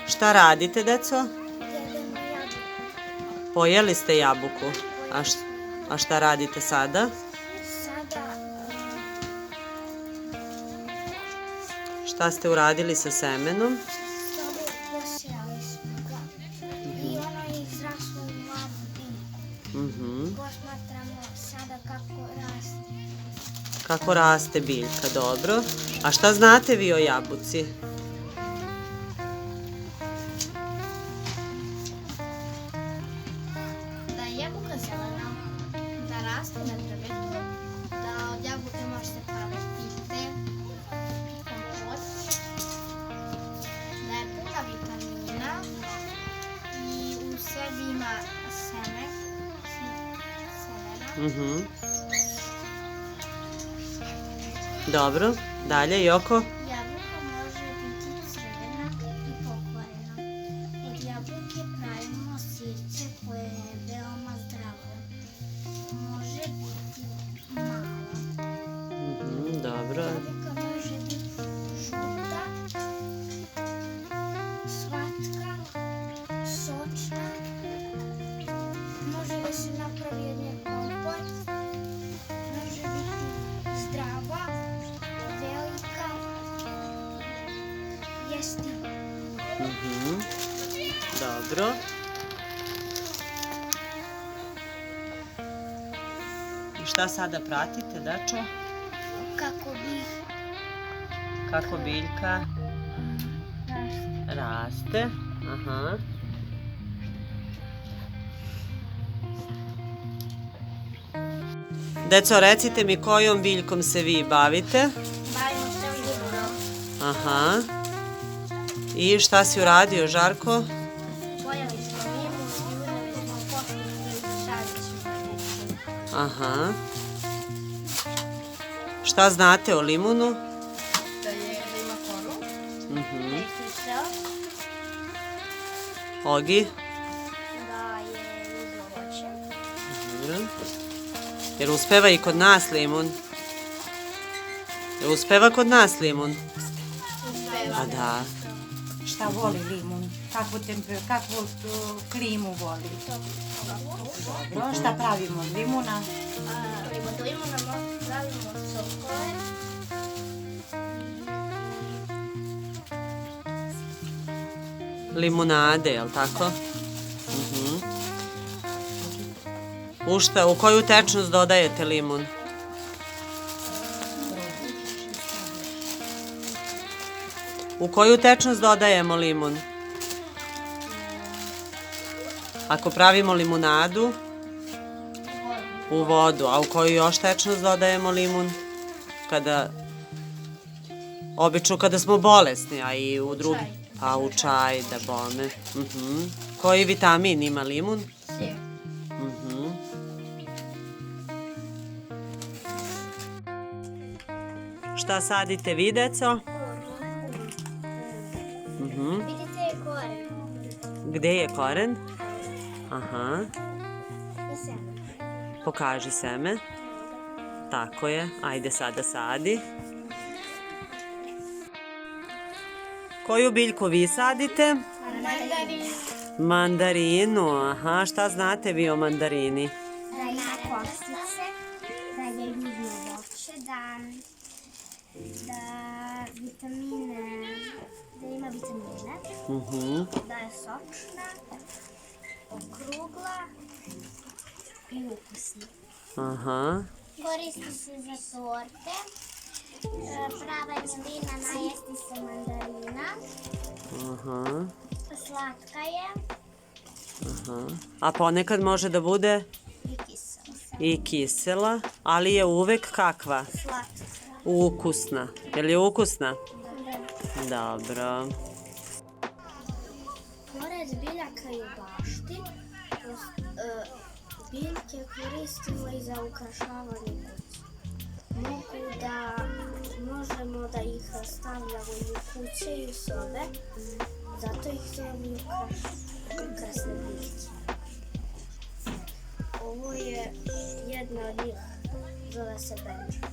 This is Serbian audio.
Šta radite, deco? Jedemo jabuku. Pojeli ste jabuku. A šta radite sada? Sada Šta ste uradili sa semenom? posijali smo ga i ono je izraslo u mladu biljku. Posmatramo sada kako raste. Kako raste biljka, dobro. A šta znate vi o jabuci? Da je jabuka zelena, da raste na drvetu, da od jabuke možete praviti pite, kompot, da je puna vitamina i u sebi ima semena. Dobro. Dalje, Joko? Jabuka može biti crvena i pokvarena. Od jabuke pravimo sirće koje je veoma zdravo. Može biti malo. Dobro. Jabuka može biti žuta, slatka, sočna. Može da se napravi od nje kompot. Može biti zdrava, velika, jestiva. Dobro. I šta sada pratite, dačo? Kako biljka raste. Aha. Deco, recite mi kojom biljkom se vi bavite? Bavimo se limunom. Aha. I šta si uradio, Žarko? Pojeli smo limun i uzeli smo pošlicu i sadili smo. Aha. Šta znate o limunu? Da ima koru, da je kiseo, Ogi? da je uzeo voće. Dobro. Jer uspeva i kod nas limun? Jer uspeva kod nas limun? Pa da. Šta voli limun? Kakvu klimu voli? Dobro, šta pravimo od limuna? Od limuna pravimo sokove. Limunade, jel tako? U koju tečnost dodajete limun? U koju tečnost dodajemo limun? Ako pravimo limunadu? U vodu. A u koju još tečnost dodajemo limun? Obično kada smo bolesni, a i u drugi... Pa u čaj, da bome. Koji vitamin ima limun? Šta sadite vi, deco? Vidite je koren. Gde je koren? Aha. I seme. Pokaži seme. Tako je. Ajde sada sadi. Koju biljku vi sadite? Mandarin. Mandarinu. Aha. Šta znate vi o mandarini? Da ima kostice, da je ljubno voće, da ima vitamine, da je sočna, okrugla i ukusna. Aha. Koristi se za torte, prava je milina, najesti se mandarina, Aha. slatka je Aha. A ponekad može da bude i kisela. i kisela, ali je uvek kakva? Slatka. Ukusna. Je li ukusna? Dobro. Pored biljaka i bašti, biljke koristimo i za ukrašavanje kuće. Možemo da ih stavljamo i u kuće i u sobe, zato ih zovemo ukrasne biljke. Ovo je jedna od njih, zove se benđa.